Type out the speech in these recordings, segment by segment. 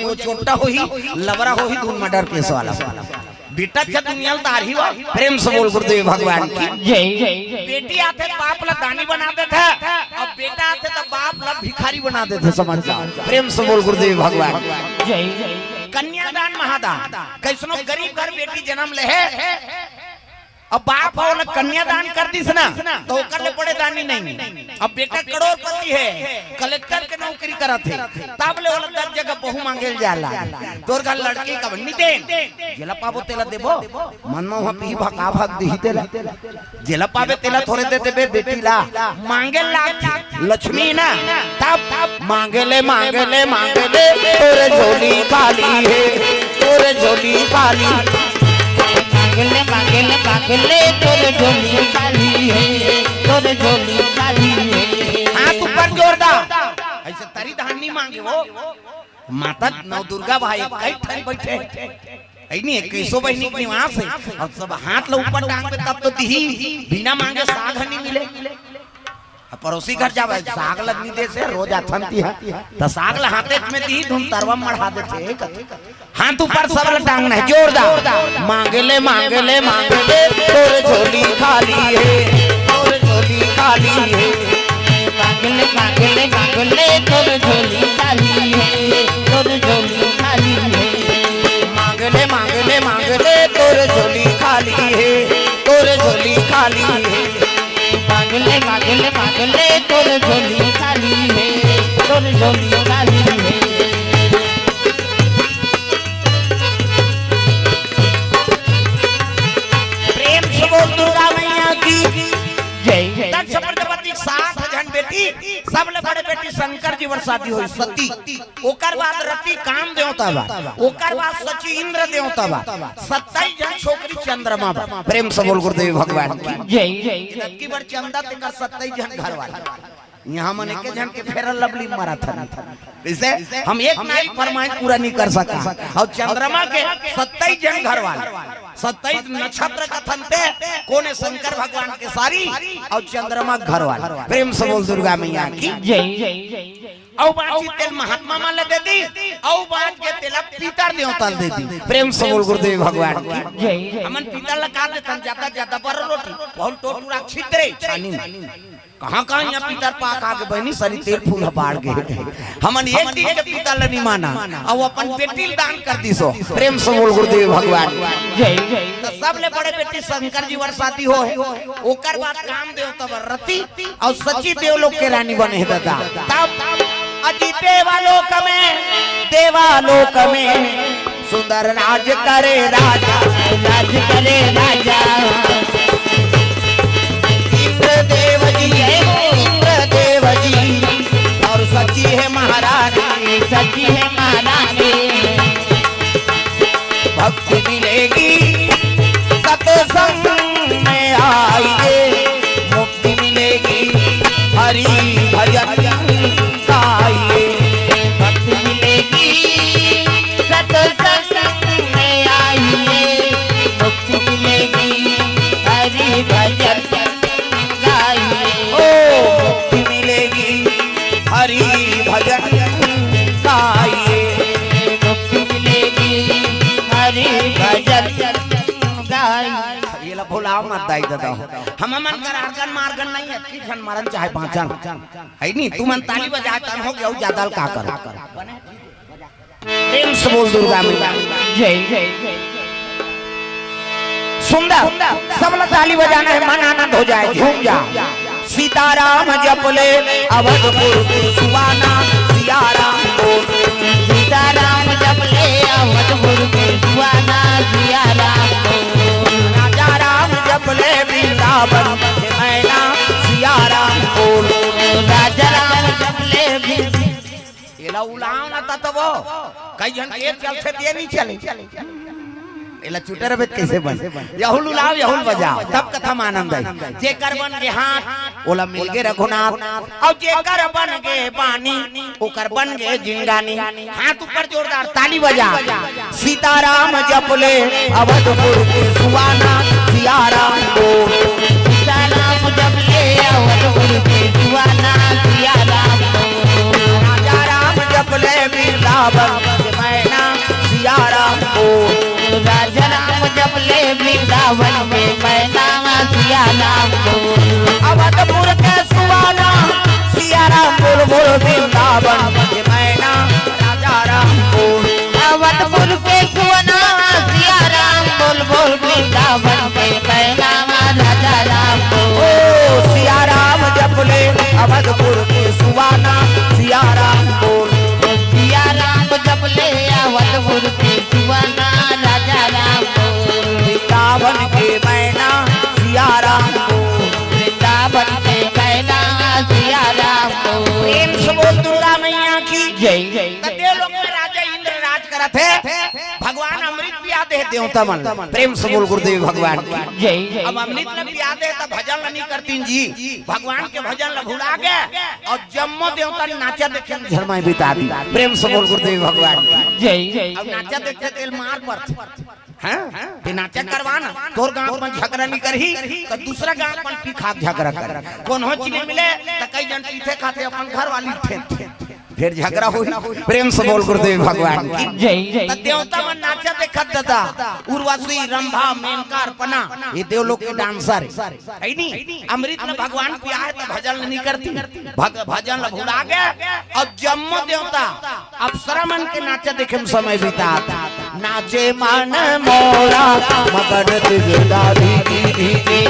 वो छोटा हो ही लबरा हो ही धून मर्डर केस वाला बेटा जब दुनिया तारी हो प्रेम से बोल गुरुदेव भगवान की जय। बेटी आते बाप ला दानी बना देते अब बेटा आते तो बाप ला भिखारी बना देते समझ जाओ प्रेम से बोल गुरुदेव भगवान जय। कन्यादान महादान कैसनो गरीब घर बेटी जन्म ले है अब बाप हो कन्यादान कर दिस ना तो करने पड़े दानी नहीं। अब बेटा करोड़पति है कलेक्टर के नौकरी करत है तब ले वाला 10 जगह बहु मांगे जाला तोर घर लड़की का बन्नी दे जेला पाबो तेला देबो मन में वहां पी भका भाग दी तेला जेला पाबे तेला थोड़े दे देबे बेटी ला मांगे ला लक्ष्मी ना तब मांगे ले तोरे झोली खाली है तोरे झोली खाली मांगले तोरे झोली खाली है तोरे झोली खाली है। हाथ ऊपर जोरदार ऐसे तरी धान नहीं मांगे वो माता नव दुर्गा भाई कई ठन बैठे नहीं कैसो बहनी के निवास है और सब हाथ ला ऊपर टांग पे तब तो दी बिना मांगे साग नहीं मिले पड़ोसी घर जावे साग लगनी दे से रोज आथनती है तो साग ला हाथे में दी धुन तरवा मढ़ा देते हाथ ऊपर सब टांगना है जोरदार मांगले तोरे झोली खाली है तोरे झोली खाली है मांगले तोरे झोली खाली है तोरे झोली खाली है मांगले तोरे झोली खाली है तोरे झोली खाली है मांगले तोरे झोली खाली है तोरे झोली खाली है। प्रेम से बोल दुर्गा मैया की जय। दक्ष प्रजापति 60 जन बेटी सबले बड़े बेटी शंकर जी वर शादी हुई सती ओकर बाद रति काम देवता बा ओकर बाद सची इंद्र देवता बा 27 जन छोकरी चंद्रमा बा प्रेम से बोल गुरुदेव भगवान की जय। की बार चंदा तेकर 27 जन घर वाला यहाँ मन के जन के फेरा लवली मारा था इसे हम एक नाइट फरमाइश पूरा नहीं कर सका और चंद्रमा के 27 जन घर वाले 27 नक्षत्र कथन थे कोने शंकर भगवान के सारी और चंद्रमा घर वाले प्रेम से बोल दुर्गा मैया की जय। औ बाजी तेल महात्मा मान ले दे दी औ बाज के तेल पीतर देवता दे दी प्रेम से बोल गुरुदेव भगवान की जय। हमन पीतर लगा देतन ज्यादा पर रोटी बहुत टोटूरा छितरे छानी कहां यहाँ पीतर पाक आगे बहनी सरी तेल फूल बाढ़ गए हमन एक दिन के पीतर नहीं माना और अपन बेटी दान कर दी सो प्रेम से बोल गुरुदेव भगवान जय। तो सबले बड़े बेटी शंकर जी वर शादी हो है ओकर बाद काम देवता वर रति और सची देवलोक के रानी बने दादा तब अजी देवालोक में सुंदर राज करे राजा इंद्रदेव जी और सची है महारानी भक्ति मिलेगी सत्संग में आइए मुक्ति मिलेगी हरि भजन गाइए भक्ति मिलेगी सत्संग में आइए मुक्ति मिलेगी हरि भजन मुक्ति मिलेगी हरि भजन गाइए मुक्ति मिलेगी हरि भजन गाइए। ये ला भोला मत दाई दादा हम मन कर आर्गन मार्गन नहीं है की घन मारन चाहे पांचन है नहीं तू मन ताली बजाए तन हो गया ज्यादा का कर प्रेम से बोल दुर्गा मैया जय। सुंदर सबला ताली बजाना है मन आनंद हो जाए झूम जा सीताराम जपले अवधपुर सुवाना सियाराम बोल सीताराम जपले अवधपुर सुवाना सियाराम बोल राजा राम जपले वृंदावन मैना सियाराम बोल राजा राम जपले ये ला उलाओ ना तब कई जन एक चलते दिए नहीं चले एला चुटर बेत कैसे बन यहुल लाओ यहुल बजाओ तब कथा आनंद है जेकर बन के हाथ ओला मिल के रघुनाथ और जेकर बन के पानी ओकर बन के जिंगानी हाथ ऊपर जोरदार ताली बजा सीताराम जपले अवधपुर सुवाना सियाराम बोल सीताराम जपले अवधपुर सुवाना सियाराम बोल राजा राम जपले वृंदावन मैं राजा राम जब ले वृंदावन में मैना सिया राम बोल। अवधपुर के सुहाना सिया राम बोल बोल वृंदावन के मैना राजा राम बोल। अवधपुर के सुहाना सिया राम बोल बोल वृंदावन में मैना राजा राम बोल। ओ सिया राम जब ले अवधपुर के सुहाना सिया राम बोल। सिया राम जब ले अवधपुर के सुहाना राजा राम बोल। वृंदावन के मैना सिया राम बोल। वृंदावन के मैना सिया राम बोल। प्रेम से बोल दुर्गा मैया की जय जय कते लोग में राजा इंद्र राज करत है भगवान अमृत पिया दे देवता मन। प्रेम से बोल गुरुदेव भगवान की जय जय। अब अमृत न पिया दे तो भजन नहीं करतीन जी भगवान के भजन ल भुला गए और जम्मो देवता नाचा देखे झरमाई बिता दी। प्रेम से बोल गुरुदेव भगवान की जय जय। अब नाचा देखते तेल मार पर हैं ते नाचा करवाना तोर गांव में झगड़ा नहीं करही तो दूसरा गांव में पी खा झगड़ा कर कौन हो चीज मिले तो कई जन पीछे खाते अपन घर वाली फिर झगड़ा होई। प्रेम से बोल गुरुदेव भगवान की जय जय। देवता मन नाचा देखत दादा उर्वशी रंभा मेनका अर्पणा ये देवलोक के डांसर है नहीं। अमृत में भगवान पिया है तो भजन नहीं करती भजन भुला गए और जम्मो देवता अप्सरा मन के नाचा देखे में समय बिता नाचे मन मोरा मगन दिगदारी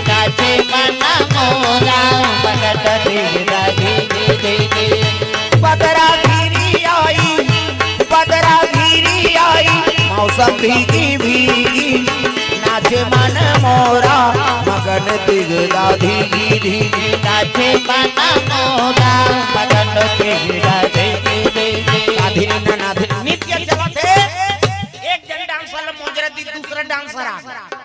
नाचे मन मोरा मगन दिगदारी। बदरा घिरी आई मौसम भीगी भीगी नाचे मन मोरा मगन दिगदा धीगी धीगी। नाचे मन मोरा मगन दिगदा धीगी। नित्य चलत है एक जन डांसर मोजरा दी दूसरा डांसर आ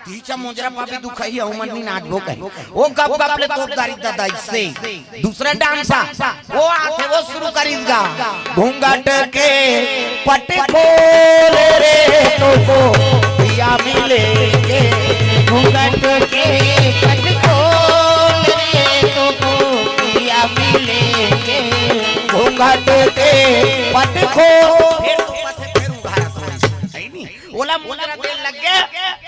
तीसरा मोजरा पापी दुखई मन नहीं नाचबो कहे वो गप गप ले तोपदारी दादा इससे दूसरा डांसर वो आथे वो शुरू करीगा घूंघट के पट खोल रे तो पिया मिले के। घूंघट के पट खोल रे तो पिया मिले के। घूंघट के पट खोल फिर तो पथ फिर उघारा थोड़ी है नहीं ओला मोजरा देर लग गया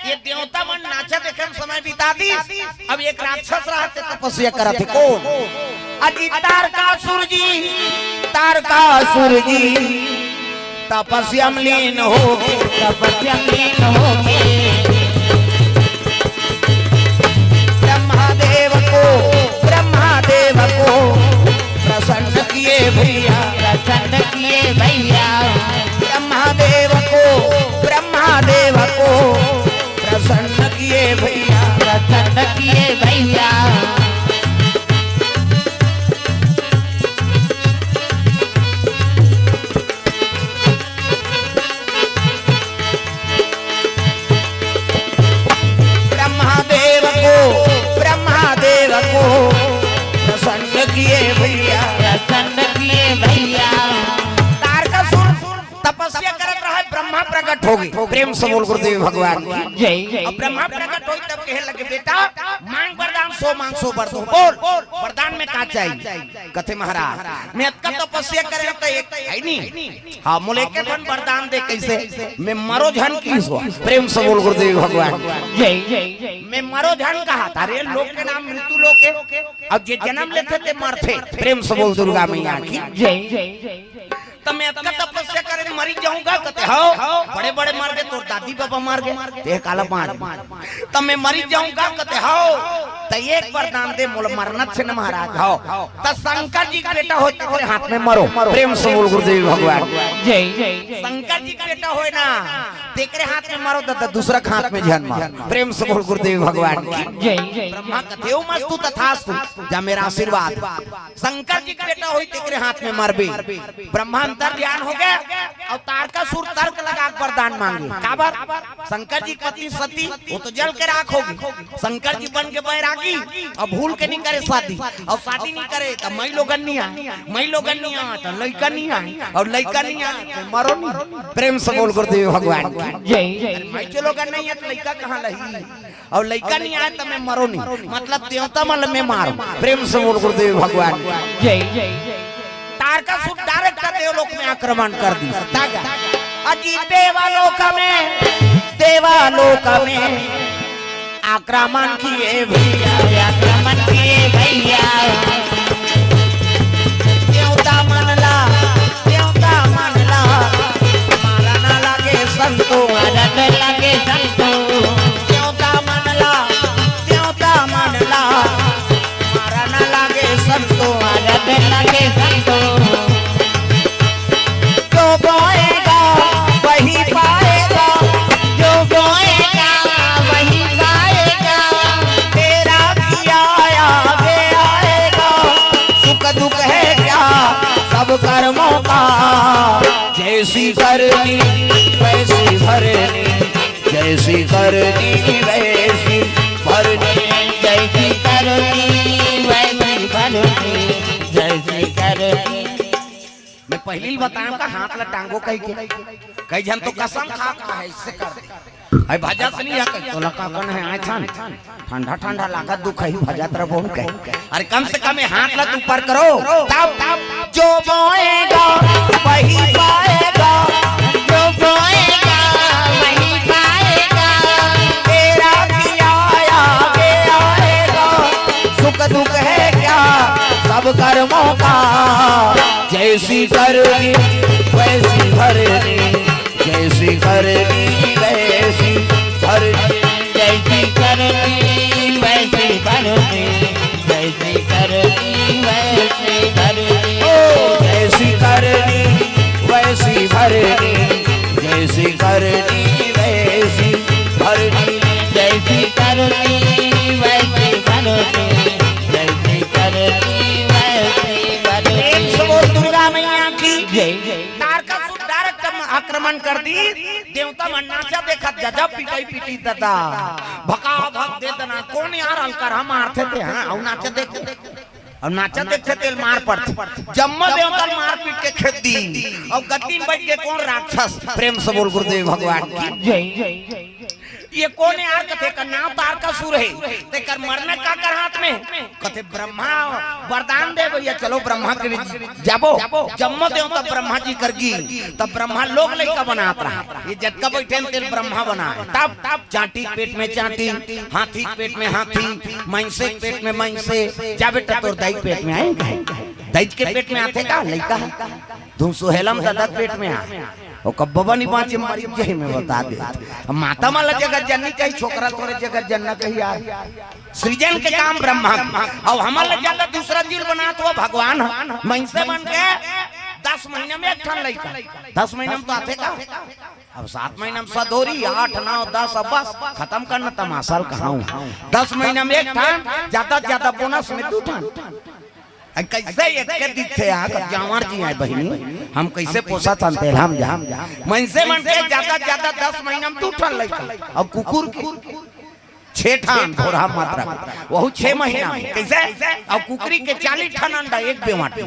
ये देवता मन नाचा देखे समय बिता दी। अब एक राक्षस रहते तपस्या करते कौन अजी तारकासुर जी तपस्या में लीन हो तपस्या में लीन हो के। ब्रह्मादेव को प्रसन्न किए भैया प्रसन्न किए भैया। ब्रह्मादेव को प्रसन्न किए भैया प्रसन्न किए भैया। ब्रह्मादेव को प्रसन्न किए भैया प्रसन्न किए भैया। तारकासुर तपस्या करत रहा ब्रह्मा प्रकट हो गई। प्रेम से बोल गुरुदेव भगवान की जय जय। अब ब्रह्मा प्रकट होई तब कहे लगे बेटा मांग वरदान सो मांग सो वर दो बोल वरदान में का चाहिए कथे महाराज मैं का तपस्या करे तो एक है नहीं हां मोले के धन वरदान दे कैसे मैं मरो झन की सो। प्रेम से बोल गुरुदेव भगवान जय जय जय। मैं मरो झन कहा तारे लोक के नाम मृत्यु लोक है अब जे जन्म लेते ते मरते। प्रेम से बोल दुर्गा मैया की जय जय जय। तो मैं का तपस्या करे मरी जाऊंगा कहते हो बड़े बड़े मर गए तो दादी बाबा मर गए ते काला पांच तो मैं मरी जाऊंगा कहते हो तो एक वरदान दे मोल मरना से न महाराज हो तो शंकर जी का बेटा हो तेरे हाथ में मरो। प्रेम से बोल गुरुदेव भगवान जय जय जय। शंकर जी का बेटा हो ना तेरे हाथ में मारो तो दूसरा हाथ में जन्म। प्रेम से बोल गुरुदेव भगवान की जय जय। ब्रह्मा कहते हो मस्तु तथास्तु जा मेरा आशीर्वाद शंकर जी का बेटा हो तेरे हाथ में मरबे। ब्रह्मा अंतर ध्यान हो गया और तारकासुर तर्क लगा वरदान मांगे काबर शंकर जी पत्नी सती वो तो जल के राख होगी शंकर जी बन के बैरागी और भूल के नहीं करे शादी और शादी नहीं करे तो मई लोगन नहीं आए तो लड़का नहीं आए और लड़का नहीं आए तो मरो नहीं। प्रेम से बोल गुरुदेव भगवान जय जय। मई के लोगन नहीं है तो लड़का कहाँ लही और लड़का नहीं आए तो मैं मरो नहीं मतलब देवता मल में मारो। प्रेम से बोल गुरुदेव भगवान जय जय जय। तारकासुर डायरेक्ट देवलोक में आक्रमण कर दी अजी देवलोक में देवालोक में आक्रमण किए भैया, आक्रमण किए भैया, देवता मनला मारा ना लगे संतो, मारा न लगे संतो, देवता मनला मारा ना लगे संतो, मारा न लगे संतो, जो बोएगा वही पाएगा, जो बोएगा वही पाएगा, तेरा किया आगे आएगा, सुख दुख है क्या सब कर्मों का, जैसी करनी वैसी भरनी, जैसी करनी वैसी भरनी, जैसी करनी वैसी भरनी, जैसी करनी। मैं पहले ही बताया का हाथ ला टांगो कई जन तो कसम खा है इससे कर आई भजा से नहीं आकर तो लका कौन है आए थान ठंडा लागत दुख है भजा तरह बोल के अरे कम से कम हाथ ला तू ऊपर करो तब जो बोएगा वही पाएगा, जो बोएगा वही पाएगा, तेरा किया आगे आएगा, सुख दुख है क्या सब कर्मों का, जैसी करनी वैसी भरनी, जैसी करनी वैसी भरनी, जैसी करनी वैसी भरनी, जैसी करनी वैसी भरनी, ओ जैसी करनी वैसी भरनी, जैसी करनी वैसी भरनी, जैसी करनी वैसी भरनी, जैसी करनी वैसी भरनी। बोल दुर्गा मैया की जय जय। तारकासुर डायरेक्ट आक्रमण कर दी, देवता मन नाचा देखा जजब पीटी दादा भका भक दे देना कौन यार हल्का हम मारते थे हां और नाचा देखते थे मार पड़ते जम्मा देवता मार पीट के खेत दी और गद्दी में बैठ के कौन राक्षस, प्रेम से बोल गुरुदेव भगवान की जय जय जय। ये कौन यार कथे का नाम तारकासुर है, ते कर मरने का कर हाथ में कथे ब्रह्मा वरदान दे भैया चलो ब्रह्मा के जाबो जम्मो दे तब ब्रह्मा जी करगी तब ब्रह्मा लोग लइका बनात रहा, ये जटका बैठे तेल ब्रह्मा बना तब चाटी पेट में चाटी, हाथी पेट में हाथी, मैंसे पेट में मैंसे, जा बेटा तोर दाई पेट में आएगा, दाई के पेट में आते का लइका धूम सुहेलम दादा पेट में आ और कब्बा नहीं पांचे मारी जही में बता दे माता माला जगत जननी कही छोकरा तोरे जगत जनना कही यार सृजन के काम ब्रह्मा और हमारे ज्यादा दूसरा जीव बना तो भगवान मैंसे बन के 10 महीने में एक ठन लइका 10 महीने में तो आते का अब 7 महीने में सदोरी 8 9 10 अब बस खत्म करना तमाशा कहाँ हूँ 10 महीने में एक ठन ज्यादा बोनस में 2 ठन कैसे एक के दिखे आकर जावर जी आए बहिनी हम कैसे पोसा चलते हम जा मनसे मन के ज्यादा 10 महीना में 2 ठन लइका अब कुकुर के 6 ठन थोड़ा मात्रा वहु 6 महीना में कैसे अब कुकरी के 40 ठन अंडा एक बेवाट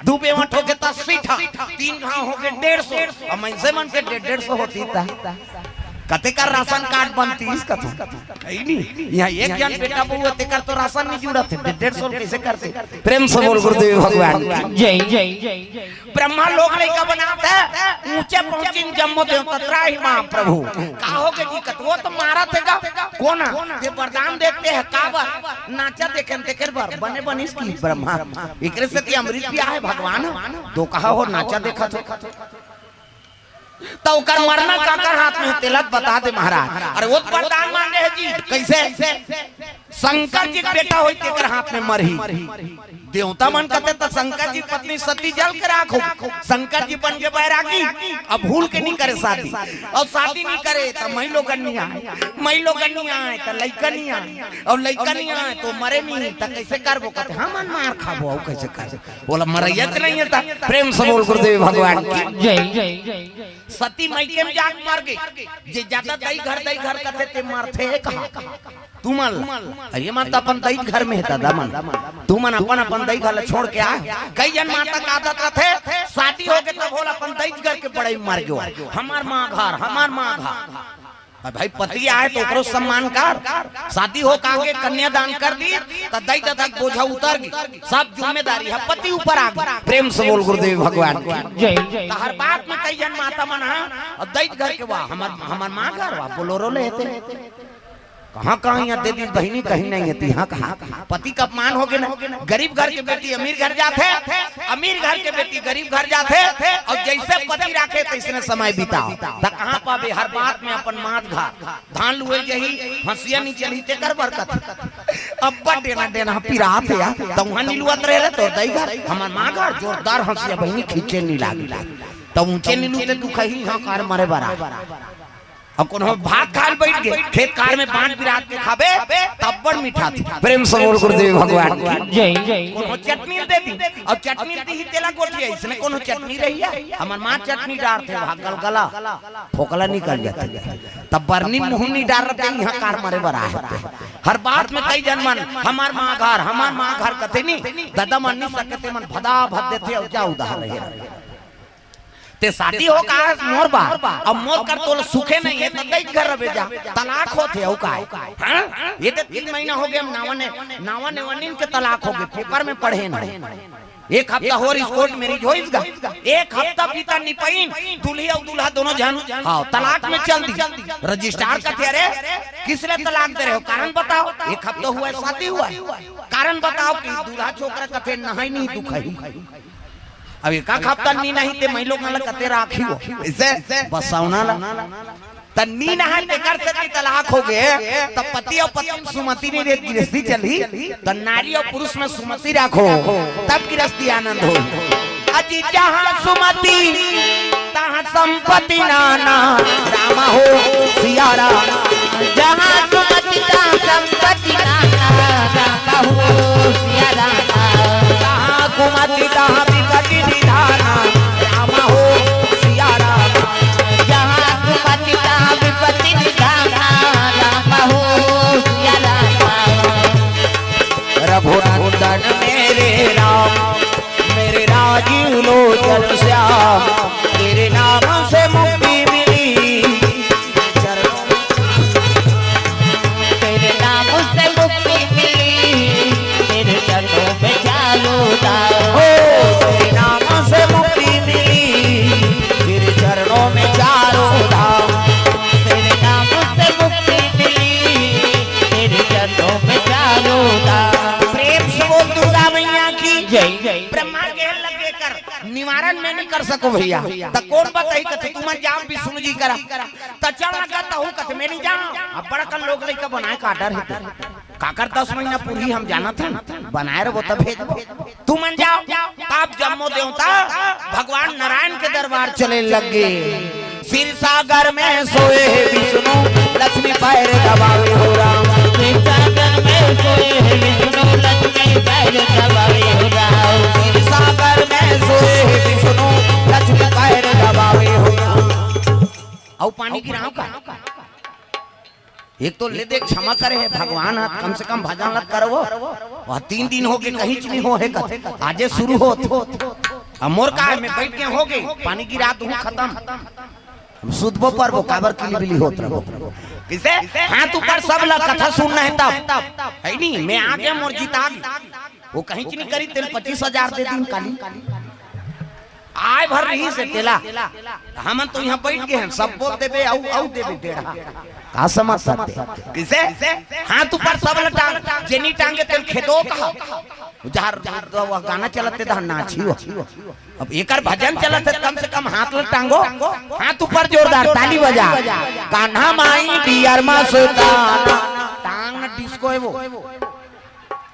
2 बेवाट हो के 80 ठन 3 घाव हो के 150 और मनसे मन के 150 होती था कते का राशन कार्ड बनती इसका तो यहाँ एक जन बेटा बहु तेकर तो राशन नहीं जुड़ा थे 150 कैसे करते प्रेम से बोल गुरुदेव भगवान जय जय जय। ब्रह्मा लोग लइका बनाते ऊंचे पहुंची जम्मो देव तत्राहि मां प्रभु का हो के दिक्कत वो तो मारा थेगा कोना ये वरदान देते हैं काबर नाचा देखें तेकर बार बने बनिस की ब्रह्मा एकरे से की अमृत पिया है भगवान दो कहा हो नाचा देखा तो तो कर मरना काकर हाथ में तिलक बता दे महाराज अरे वो वरदान मांगे है जी कैसे शंकर जी बेटा होई तेकर हाथ में मरही देवता मन कहते तो शंकर जी पत्नी सती जल के राखो शंकर जी बन के बैरागी अब भूल के नहीं करे शादी और शादी नहीं करे तो महिलो गन्नी आए तो लइका नहीं आए और लइका नहीं आए तो मरे नहीं तो कैसे करबो कहते हम मार खाबो कैसे कर बोला मरैया नहीं था प्रेम से बोल गुरुदेव भगवान की जय जय जय। सती मैके में जाग मार गई जे ज्यादा दई घर कहते ते मारते है कहां तू मन अरे माता अपन दई घर में है दादा मन तू मन अपन दई घर छोड़ के आ कई जन माता का आदत रथे शादी हो के तब होला अपन दई घर के बड़ाई मार गयो हमार मां घर भाई पति आए तो ओकरो सम्मान कर, शादी हो का के कन्यादान कर दी तो दैत तक बोझा उतर गई, सब जिम्मेदारी है पति ऊपर आ गई। प्रेम से बोल गुरुदेव भगवान की जय जय। तो हर बात में कई जन माता मना और दैत घर के वाह हमार माँ घर वाह बोलोरो लेते कहाँ कहाँ यहाँ दे दी बहनी कहीं नहीं है यहाँ कहाँ पति का अपमान हो गया ना। गरीब घर के बेटी अमीर घर जाते, अमीर घर के बेटी गरीब घर जाते और जैसे पति रखे तैसे समय बिताओ तो कहाँ पावे। हर बात में अपन मात घर धान लुए जही हंसिया नहीं चली ते कर बरकत अब देना देना पिरात या तो वहाँ नीलुआत रहे तो दई घर हमार माँ घर जोरदार हंसिया बहनी खींचे नहीं लागी तो ऊंचे नीलू ते तू कहीं हाँ कार मरे बरा अब कौन भात खाल बैठ गए खेत कार में बांट बिरात के खाबे तब बड़ मीठा थी। प्रेम से बोल गुरुदेव भगवान की जय जय। कौन चटनी दे दी और चटनी दी ही तेला गोटी है इसने कौन चटनी रही है हमार माँ चटनी डालते भागल गला फोकला निकल जाता तब बरनी मुहनी डाल रहे यहाँ कार मरे बरा है। हर बात में कई जन मन हमार माँ घर कथे नहीं दादा मन नहीं सकते मन भदा भद देते और जा उधार रहे ते शादी हो का मोर बार अब मोर कर तो सुखे नहीं है तो दैत घर रहे जा तलाक होते हो का हां ये तो 3 महीना हो गया नावन वनिन के तलाक हो गए पेपर में पढ़े ना एक हफ्ता हो रही कोर्ट मैरिज हो इसका एक हफ्ता बीता निपईन दूल्हे और दूल्हा दोनों जन हां तलाक में चल दी रजिस्ट्रार का थे अरे किसने तलाक दे रहे हो कारण बताओ। एक हफ्ता हुआ शादी हुआ कारण बताओ कि दूल्हा छोकरा का थे नहाई नहीं दुखाई अब एक हफ्ता नी नहीं ते मैं लोग न कते राखी हो इसे बसावना ला तन्नी नहान लेकर से तलाक हो गए तब पति और पत्नी सुमति ने रे गृहस्थी चली तो नारी और पुरुष में सुमति रखो तब गृहस्थी आनंद हो। अजी जहाँ सुमति तहाँ संपत्ति नाना राम हो सिया राम जहाँ सुमति तहाँ संपत्ति नाना राम हो सिया राम जहाँ कुमति तहाँ विपत्ति निधाना राम हो सिया राम जहाँ सुमति तहाँ विपत्ति निधाना राम हो सिया राम। रघुनंदन मेरे राजीव लोचन श्याम तेरे नाम से मुक्ति मिली तेरे नाम से मुक्ति मिली तेरे चरणों में चालू हो तेरे नाम से मुक्ति मिली तेरे चरणों में चारों धाम तेरे नाम से मुक्ति मिली तेरे चरणों में चालू धाम। प्रेम से बोल दुर्गा मैया की जय जय। ब्रह्मा के लगे कर निवारण में नहीं कर सको भैया तो कौन बताई कथे तुम जाओ विष्णु जी करा तो चल लगा तो हूं कथे मेरी जाओ अब बड़ा कल लोग लेकर बनाए का डर है काकर 10 महीना पूरी हम जाना था बनाए रहो तब भेज तू मन जाओ तब जम्मो देवता भगवान नारायण के दरबार चले लगे सिर सागर में सोए विष्णु लक्ष्मी पैर दबावे हो राम सिर सागर में सोए विष्णु लक्ष्मी पैर दबावे हो राम सिर सागर में सोए विष्णु लक्ष्मी पैर दबावे हो राम। और पानी गिराओ का एक तो ले दे क्षमा करे है भगवान कम से कम भजन लग करो वह 3 दिन हो गए कहीं नहीं हो है आजे शुरू हो मोर का में बैठ के हो गई पानी की रात हूँ खत्म सुधबो पर वो काबर की बिली होत रहो किसे हाथ ऊपर सब लग कथा सुनना है तब है नहीं मैं आगे मोर जीता वो कहीं नहीं करी तेल 25,000 दे दी काली आय भर रही से तेला हम तो यहाँ बैठ के हैं सब बोल देबे औ देबे बेड़ा का समझ सकते किसे हाथ ऊपर सब टांग जेनी टांगे तेल खेदो कहा जहर वो गाना चलते था नाची हो अब एकर भजन चलते कम से कम हाथ ल टांगो हाथ ऊपर जोरदार ताली बजा कान्हा माई बियर मा सुल्ताना टांग न डिस्को है वो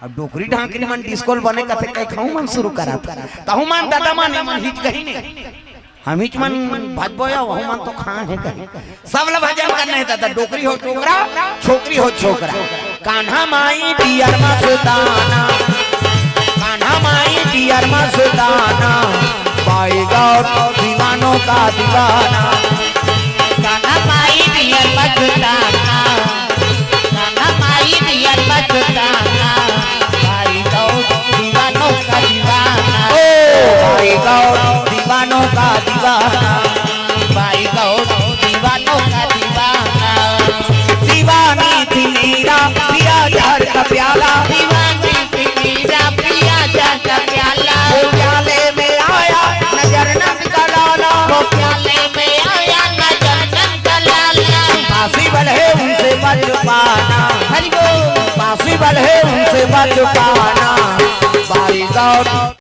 अब डोकरी ढांकरी मन डिस्कोल बने कथे कई खाऊं मन शुरू करा तहु मन दादा मन मन हिच कहीं नहीं हम हिच मन भजबोया वहु मन तो खा है कहीं सब ल भजन करना है दादा डोकरी हो टोकरा छोकरी हो छोकरा कान्हा माई बियर मा सुल्ताना कान्हा माई बियर मा सुल्ताना पाई गौर दीवानों का दीवाना कान्हा माई बियर मा सुल्ताना कान्हा माई बियर मा सुल्ताना पाई गौर दीवानों का दीवाना पाई गौर दीवानों का दीवाना पाई गौर दीवानों का दीवाना। बच पाना, हरि बोल। पॉसिबल है उनसे बच पाना। बारिश और